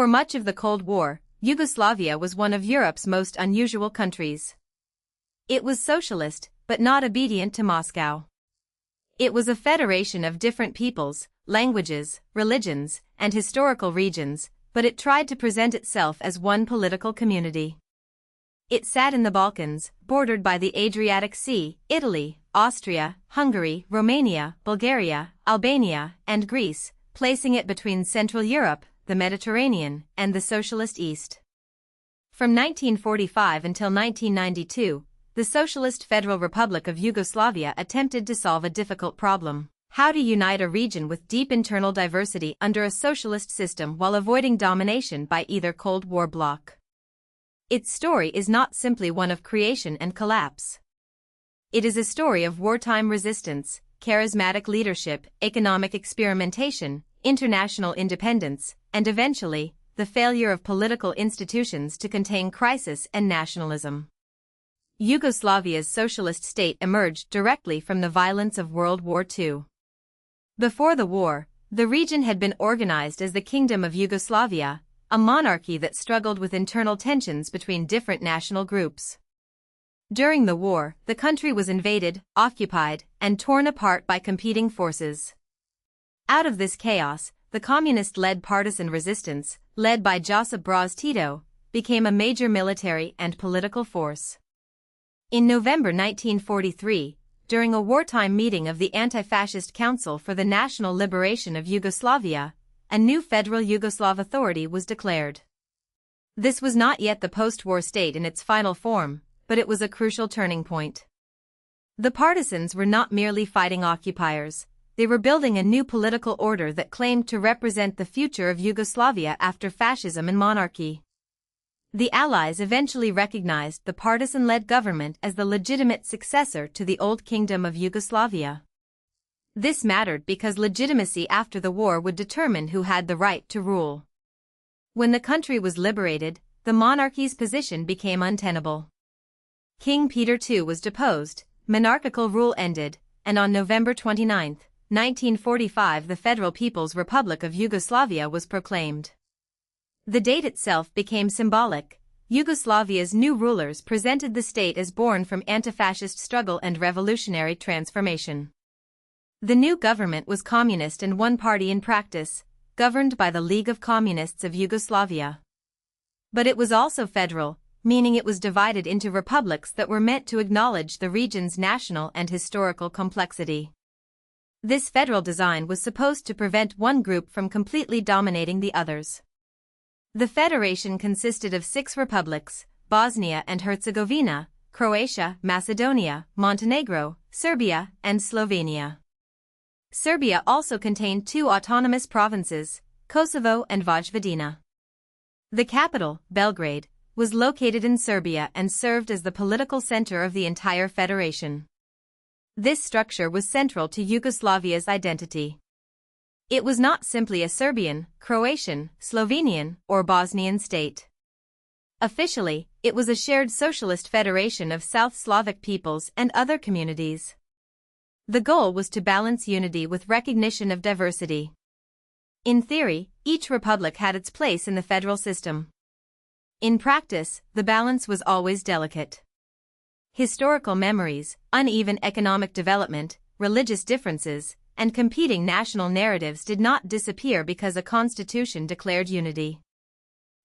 For much of the Cold War, Yugoslavia was one of Europe's most unusual countries. It was socialist, but not obedient to Moscow. It was a federation of different peoples, languages, religions, and historical regions, but it tried to present itself as one political community. It sat in the Balkans, bordered by the Adriatic Sea, Italy, Austria, Hungary, Romania, Bulgaria, Albania, and Greece, placing it between Central Europe, the Mediterranean, and the Socialist East. From 1945 until 1992, the Socialist Federal Republic of Yugoslavia attempted to solve a difficult problem: how to unite a region with deep internal diversity under a socialist system while avoiding domination by either Cold War bloc. Its story is not simply one of creation and collapse. It is a story of wartime resistance, charismatic leadership, economic experimentation, international independence, and eventually, the failure of political institutions to contain crisis and nationalism. Yugoslavia's socialist state emerged directly from the violence of World War II. Before the war, the region had been organized as the Kingdom of Yugoslavia, a monarchy that struggled with internal tensions between different national groups. During the war, the country was invaded, occupied, and torn apart by competing forces. Out of this chaos, the communist-led partisan resistance, led by Josip Broz Tito, became a major military and political force. In November 1943, during a wartime meeting of the Anti-Fascist Council for the National Liberation of Yugoslavia, a new federal Yugoslav authority was declared. This was not yet the post-war state in its final form, but it was a crucial turning point. The partisans were not merely fighting occupiers, they were building a new political order that claimed to represent the future of Yugoslavia after fascism and monarchy. The Allies eventually recognized the partisan-led government as the legitimate successor to the old Kingdom of Yugoslavia. This mattered because legitimacy after the war would determine who had the right to rule. When the country was liberated, the monarchy's position became untenable. King Peter II was deposed, monarchical rule ended, and on November 29, 1945, the Federal People's Republic of Yugoslavia was proclaimed. The date itself became symbolic. Yugoslavia's new rulers presented the state as born from anti-fascist struggle and revolutionary transformation. The new government was communist and one-party in practice, governed by the League of Communists of Yugoslavia. But it was also federal, meaning it was divided into republics that were meant to acknowledge the region's national and historical complexity. This federal design was supposed to prevent one group from completely dominating the others. The federation consisted of 6 republics: Bosnia and Herzegovina, Croatia, Macedonia, Montenegro, Serbia, and Slovenia. Serbia also contained 2 autonomous provinces, Kosovo and Vojvodina. The capital, Belgrade, was located in Serbia and served as the political center of the entire federation. This structure was central to Yugoslavia's identity. It was not simply a Serbian, Croatian, Slovenian, or Bosnian state. Officially, it was a shared socialist federation of South Slavic peoples and other communities. The goal was to balance unity with recognition of diversity. In theory, each republic had its place in the federal system. In practice, the balance was always delicate. Historical memories, uneven economic development, religious differences, and competing national narratives did not disappear because a constitution declared unity.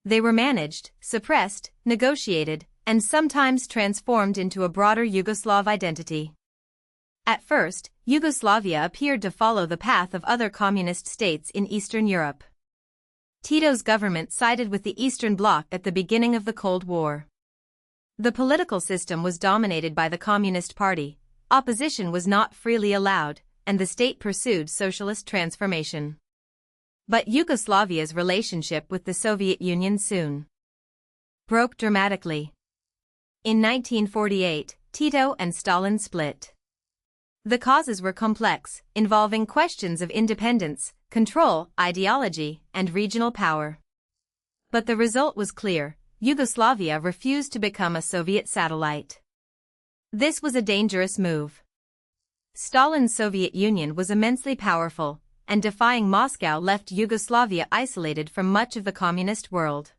They were managed, suppressed, negotiated, and sometimes transformed into a broader Yugoslav identity. At first, Yugoslavia appeared to follow the path of other communist states in Eastern Europe. Tito's government sided with the Eastern Bloc at the beginning of the Cold War. The political system was dominated by the Communist Party, opposition was not freely allowed, and the state pursued socialist transformation. But Yugoslavia's relationship with the Soviet Union soon broke dramatically. In 1948, Tito and Stalin split. The causes were complex, involving questions of independence, control, ideology, and regional power. But the result was clear: Yugoslavia refused to become a Soviet satellite. This was a dangerous move. Stalin's Soviet Union was immensely powerful, and defying Moscow left Yugoslavia isolated from much of the communist world.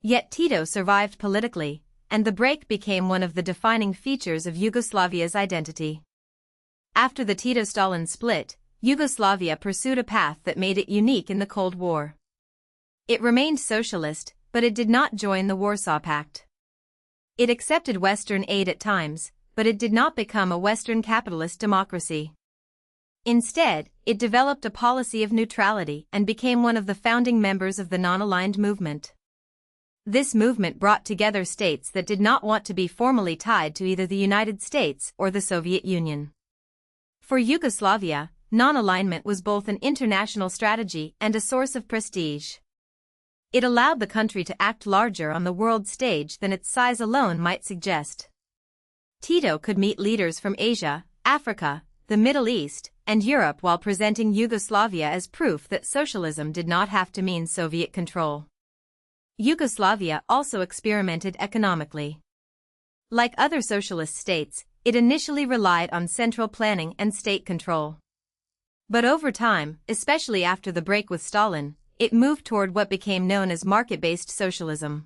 Yet Tito survived politically, and the break became one of the defining features of Yugoslavia's identity. After the Tito-Stalin split, Yugoslavia pursued a path that made it unique in the Cold War. It remained socialist, but it did not join the Warsaw Pact. It accepted Western aid at times, but it did not become a Western capitalist democracy. Instead, it developed a policy of neutrality and became one of the founding members of the non-aligned movement. This movement brought together states that did not want to be formally tied to either the United States or the Soviet Union. For Yugoslavia, non-alignment was both an international strategy and a source of prestige. It allowed the country to act larger on the world stage than its size alone might suggest. Tito could meet leaders from Asia, Africa, the Middle East, and Europe while presenting Yugoslavia as proof that socialism did not have to mean Soviet control. Yugoslavia also experimented economically. Like other socialist states, it initially relied on central planning and state control. But over time, especially after the break with Stalin, it moved toward what became known as market-based socialism.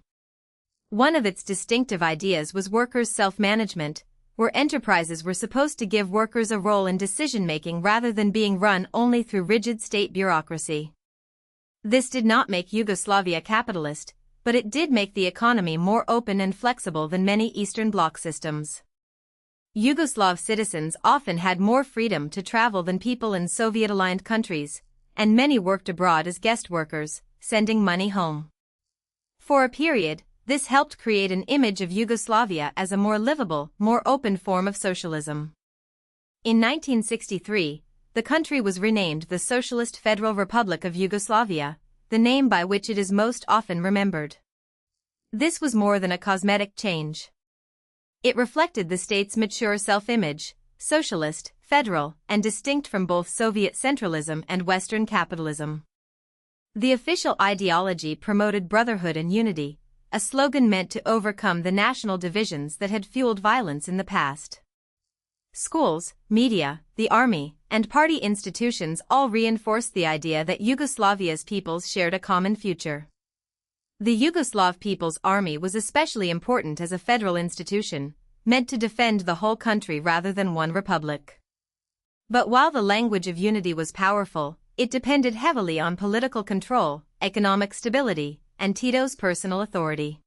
One of its distinctive ideas was workers' self-management, where enterprises were supposed to give workers a role in decision-making rather than being run only through rigid state bureaucracy. This did not make Yugoslavia capitalist, but it did make the economy more open and flexible than many Eastern Bloc systems. Yugoslav citizens often had more freedom to travel than people in Soviet-aligned countries, and many worked abroad as guest workers, sending money home. For a period, this helped create an image of Yugoslavia as a more livable, more open form of socialism. In 1963, the country was renamed the Socialist Federal Republic of Yugoslavia, the name by which it is most often remembered. This was more than a cosmetic change. It reflected the state's mature self-image, socialist, federal, and distinct from both Soviet centralism and Western capitalism. The official ideology promoted brotherhood and unity, a slogan meant to overcome the national divisions that had fueled violence in the past. Schools, media, the army, and party institutions all reinforced the idea that Yugoslavia's peoples shared a common future. The Yugoslav People's Army was especially important as a federal institution, meant to defend the whole country rather than one republic. But while the language of unity was powerful, it depended heavily on political control, economic stability, and Tito's personal authority.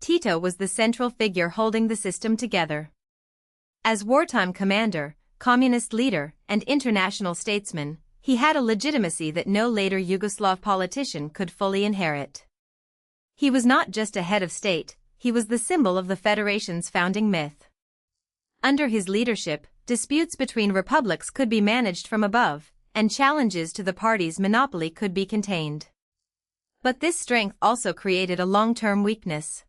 Tito was the central figure holding the system together. As wartime commander, communist leader, and international statesman, he had a legitimacy that no later Yugoslav politician could fully inherit. He was not just a head of state, he was the symbol of the Federation's founding myth. Under his leadership, disputes between republics could be managed from above, and challenges to the party's monopoly could be contained. But this strength also created a long-term weakness.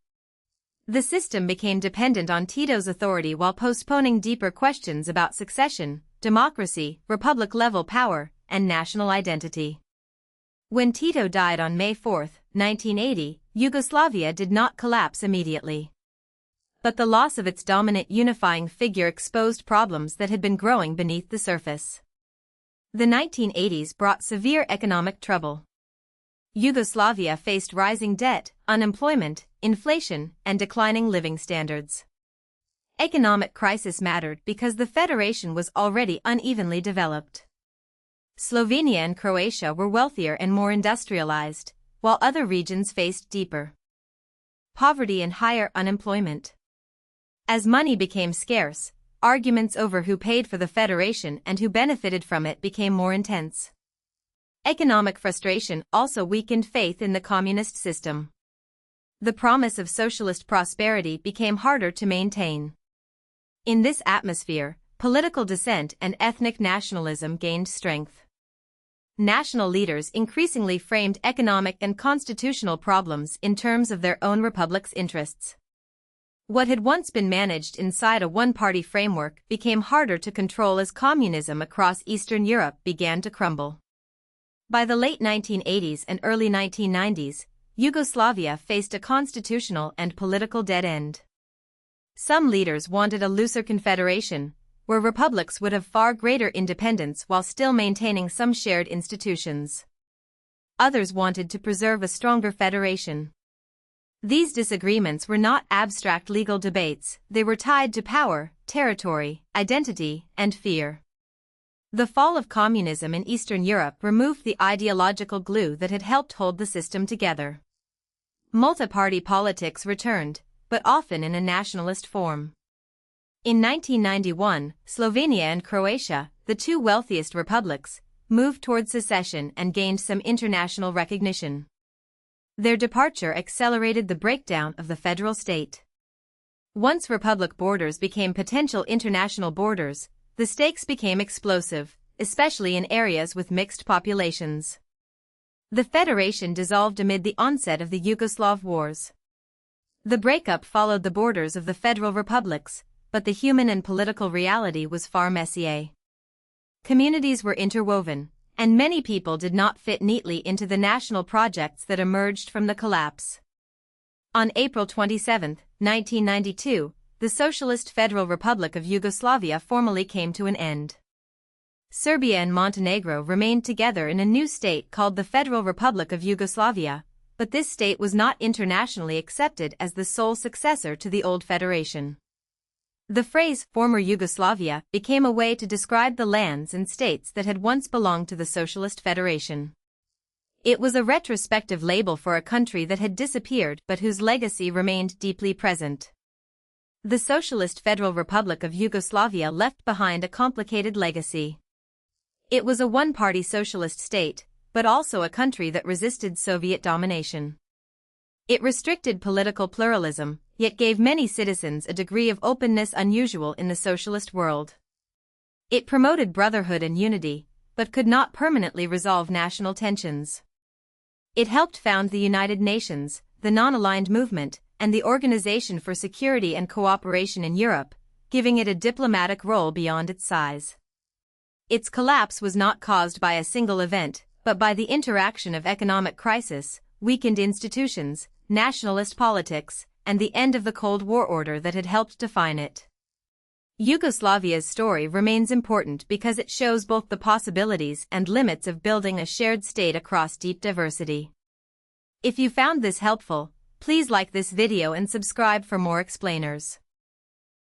The system became dependent on Tito's authority while postponing deeper questions about succession, democracy, republic-level power, and national identity. When Tito died on May 4, 1980, Yugoslavia did not collapse immediately. But the loss of its dominant unifying figure exposed problems that had been growing beneath the surface. The 1980s brought severe economic trouble. Yugoslavia faced rising debt, unemployment, inflation, and declining living standards. Economic crisis mattered because the Federation was already unevenly developed. Slovenia and Croatia were wealthier and more industrialized, while other regions faced deeper poverty and higher unemployment. As money became scarce, arguments over who paid for the Federation and who benefited from it became more intense. Economic frustration also weakened faith in the communist system. The promise of socialist prosperity became harder to maintain. In this atmosphere, political dissent and ethnic nationalism gained strength. National leaders increasingly framed economic and constitutional problems in terms of their own republic's interests. What had once been managed inside a one-party framework became harder to control as communism across Eastern Europe began to crumble. By the late 1980s and early 1990s, Yugoslavia faced a constitutional and political dead end. Some leaders wanted a looser confederation, where republics would have far greater independence while still maintaining some shared institutions. Others wanted to preserve a stronger federation. These disagreements were not abstract legal debates, they were tied to power, territory, identity, and fear. The fall of communism in Eastern Europe removed the ideological glue that had helped hold the system together. Multi-party politics returned, but often in a nationalist form. In 1991, Slovenia and Croatia, the two wealthiest republics, moved toward secession and gained some international recognition. Their departure accelerated the breakdown of the federal state. Once republic borders became potential international borders, the stakes became explosive, especially in areas with mixed populations. The federation dissolved amid the onset of the Yugoslav wars. The breakup followed the borders of the federal republics, but the human and political reality was far messier. Communities were interwoven, and many people did not fit neatly into the national projects that emerged from the collapse. On April 27, 1992, the Socialist Federal Republic of Yugoslavia formally came to an end. Serbia and Montenegro remained together in a new state called the Federal Republic of Yugoslavia, but this state was not internationally accepted as the sole successor to the old federation. The phrase "former Yugoslavia" became a way to describe the lands and states that had once belonged to the Socialist Federation. It was a retrospective label for a country that had disappeared but whose legacy remained deeply present. The Socialist Federal Republic of Yugoslavia left behind a complicated legacy. It was a one-party socialist state, but also a country that resisted Soviet domination. It restricted political pluralism, yet gave many citizens a degree of openness unusual in the socialist world. It promoted brotherhood and unity, but could not permanently resolve national tensions. It helped found the United Nations, the Non-Aligned Movement, and the Organization for Security and Cooperation in Europe, giving it a diplomatic role beyond its size. Its collapse was not caused by a single event, but by the interaction of economic crisis, weakened institutions, nationalist politics, and the end of the Cold War order that had helped define it. Yugoslavia's story remains important because it shows both the possibilities and limits of building a shared state across deep diversity. If you found this helpful, please like this video and subscribe for more explainers.